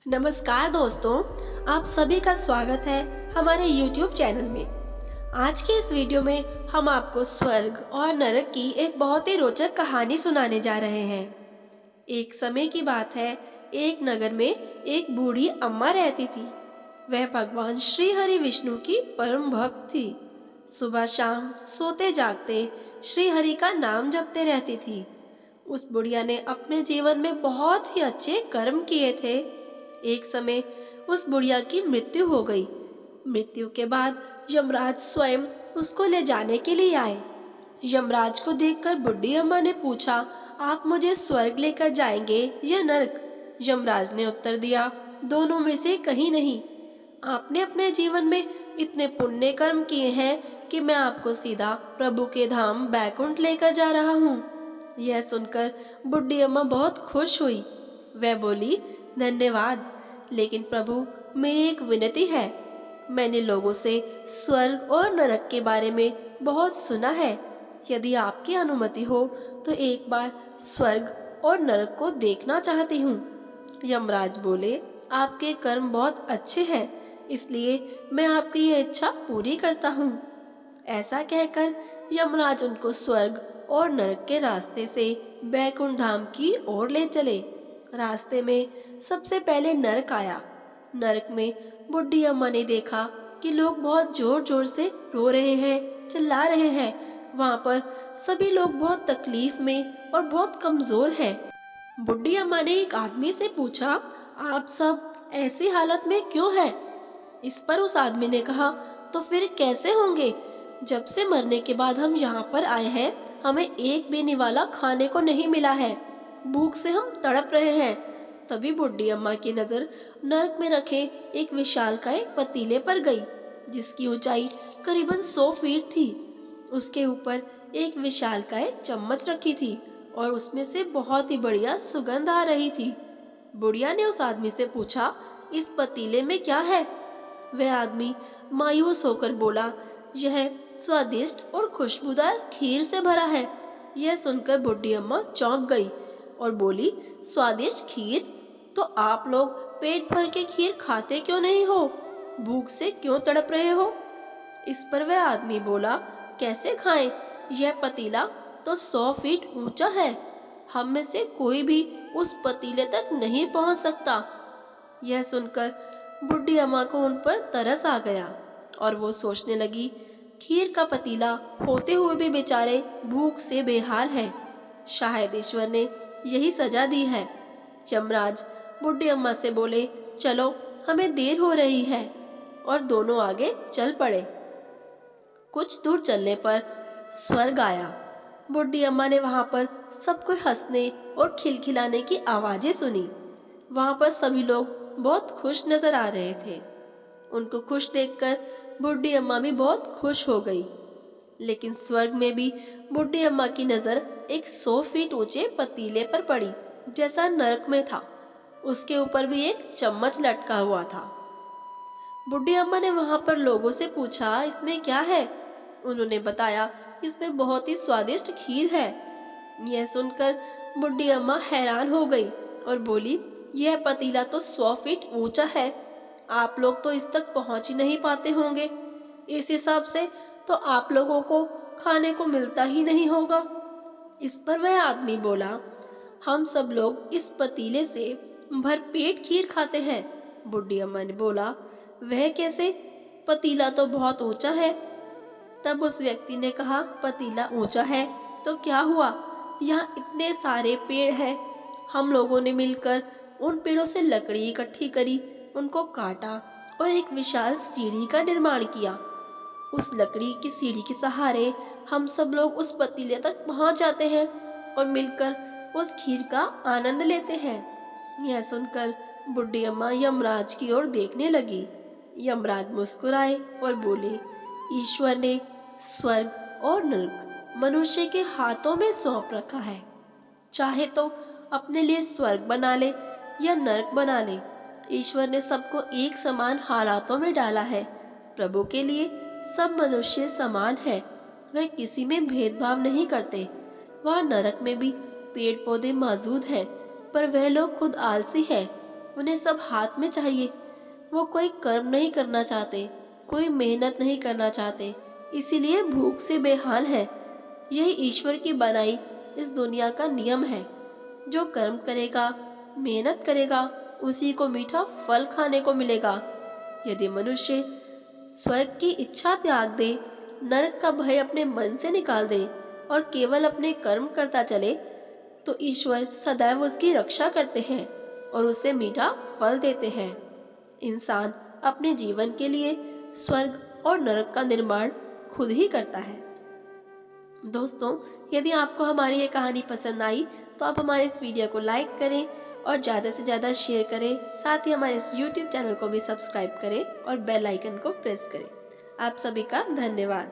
नमस्कार दोस्तों, आप सभी का स्वागत है हमारे YouTube चैनल में। आज के इस वीडियो में हम आपको स्वर्ग और नरक की एक बहुत ही रोचक कहानी सुनाने जा रहे हैं। एक समय की बात है, एक नगर में एक बूढ़ी अम्मा रहती थी। वह भगवान श्री हरि विष्णु की परम भक्त थी। सुबह शाम सोते जागते श्री हरि का नाम जपते रहती थी। उस बुढ़िया ने अपने जीवन में बहुत ही अच्छे कर्म किए थे। एक समय उस बुढ़िया की मृत्यु हो गई। मृत्यु के बाद यमराज स्वयं उसको ले जाने के लिए आए। यमराज को देखकर बुढ़ी अम्मा ने पूछा, आप मुझे स्वर्ग लेकर जाएंगे या नरक? यमराज ने उत्तर दिया, दोनों में से कहीं नहीं। आपने अपने जीवन में इतने पुण्य कर्म किए हैं कि मैं आपको सीधा प्रभु के धाम बैकुंठ लेकर जा रहा हूँ। यह सुनकर बुढ़ी अम्मा बहुत खुश हुई। वह बोली, धन्यवाद, लेकिन प्रभु, मेरी एक विनती है। मैंने लोगों से स्वर्ग और नरक के बारे में बहुत सुना है। यदि आपकी अनुमति हो तो एक बार स्वर्ग और नरक को देखना चाहती हूँ। यमराज बोले, आपके कर्म बहुत अच्छे हैं, इसलिए मैं आपकी यह इच्छा पूरी करता हूँ। ऐसा कहकर यमराज उनको स्वर्ग और नरक के रास्ते से बैकुंठ धाम की ओर ले चले। रास्ते में सबसे पहले नरक आया। नरक में बुढ़ी अम्मा ने देखा कि लोग बहुत जोर जोर से रो रहे हैं, चिल्ला रहे हैं। वहाँ पर सभी लोग बहुत तकलीफ में और बहुत कमजोर हैं। बुढ़ी अम्मा ने एक आदमी से पूछा, आप सब ऐसी हालत में क्यों हैं? इस पर उस आदमी ने कहा, तो फिर कैसे होंगे? जब से मरने के बाद हम यहाँ पर आए हैं, हमें एक भी निवाला खाने को नहीं मिला है। भूख से हम तड़प रहे हैं। तभी बुढ़ी अम्मा की नजर नरक में रखे एक विशालकाय पतीले पर गई, जिसकी ऊंचाई करीबन 100 फीट थी। उसके ऊपर एक विशालकाय चम्मच रखी थी और उसमें से बहुत ही बढ़िया सुगंध आ रही थी। बुढ़िया ने उस आदमी से पूछा, इस पतीले में क्या है? वह आदमी मायूस होकर बोला, यह स्वादिष्ट और खुशबूदार खीर से भरा है। यह सुनकर बुढ़ी अम्मा चौंक गई और बोली, स्वादिष्ट खीर? तो आप लोग पेट भर के खीर खाते क्यों नहीं हो? भूख से क्यों तड़प रहे हो? इस पर वह आदमी बोला, कैसे खाएं? यह पतीला तो 100 फीट ऊंचा है। हम में से कोई भी उस पतीले तक नहीं पहुंच सकता। यह सुनकर बुढ़ी अम्मा को उन पर तरस आ गया और वो सोचने लगी, खीर का पतीला होते हुए भी बेचारे भूख से बेहाल हैं। शायद ईश्वर ने यही सजा दी है। यमराज बुढ़ी अम्मा से बोले, चलो, हमें देर हो रही है, और दोनों आगे चल पड़े। कुछ दूर चलने पर स्वर्ग आया। बुढ़ी अम्मा ने वहां पर सबको हंसने और खिलखिलाने की आवाजें सुनी। वहां पर सभी लोग बहुत खुश नजर आ रहे थे। उनको खुश देखकर बुढ़ी अम्मा भी बहुत खुश हो गई। लेकिन स्वर्ग में भी बुढ़ी अम्मा की नजर एक 100 फीट ऊंचे पतीले पर पड़ी, जैसा नरक में था। उसके ऊपर भी एक चम्मच लटका हुआ था। बुढ़ी अम्मा ने वहां पर लोगों से पूछा, इसमें क्या है? उन्होंने बताया, इसमें बहुत ही स्वादिष्ट खीर है। यह सुनकर बुढ़ी अम्मा हैरान हो गई और बोली, यह पतीला तो 100 फीट ऊंचा है। आप लोग तो इस तक पहुंच ही नहीं पाते होंगे। इस हिसाब से तो आप लोगों को खाने को मिलता ही नहीं होगा। इस पर वह आदमी बोला, हम सब लोग इस पतीले से भर पेट खीर खाते हैं। बुढ़ी अम्मा ने बोला, वह कैसे? पतीला तो बहुत ऊंचा है। तब उस व्यक्ति ने कहा, पतीला ऊंचा है तो क्या हुआ? यहाँ इतने सारे पेड़ हैं। हम लोगों ने मिलकर उन पेड़ों से लकड़ी इकट्ठी करी, उनको काटा और एक विशाल सीढ़ी का निर्माण किया। उस लकड़ी की सीढ़ी के सहारे हम सब लोग उस पतीले तक पहुंच जाते हैं और मिलकर उस खीर का आनंद लेते हैं। यह सुनकर बुढ़ी अम्मा यमराज की ओर देखने लगी। यमराज मुस्कुराए और बोले, ईश्वर ने स्वर्ग और नरक मनुष्य के हाथों में सौंप रखा है। चाहे तो अपने लिए स्वर्ग बना ले या नरक बना ले। ईश्वर ने सबको एक समान हालातों में डाला है। प्रभु के लिए सब मनुष्य समान है। वह किसी में भेदभाव नहीं करते। वहाँ नरक में भी पेड़ पौधे मौजूद हैं, पर वह लोग खुद आलसी हैं। उन्हें सब हाथ में चाहिए। वो कोई कर्म नहीं करना चाहते, कोई मेहनत नहीं करना चाहते, इसीलिए भूख से बेहाल है। यही ईश्वर की बनाई इस दुनिया का नियम है। जो कर्म करेगा, मेहनत करेगा, उसी को मीठा फल खाने को मिलेगा। यदि मनुष्य स्वर्ग की इच्छा त्याग दे, नरक का भय अपने मन से निकाल दे और केवल अपने कर्म करता चले, तो ईश्वर सदैव उसकी रक्षा करते हैं और उसे मीठा फल देते हैं। इंसान अपने जीवन के लिए स्वर्ग और नरक का निर्माण खुद ही करता है। दोस्तों, यदि आपको हमारी ये कहानी पसंद आई तो आप हमारे इस वीडियो को लाइक करें और ज़्यादा से ज़्यादा शेयर करें। साथ ही हमारे इस YouTube चैनल को भी सब्सक्राइब करें और बेल आइकन को प्रेस करें। आप सभी का धन्यवाद।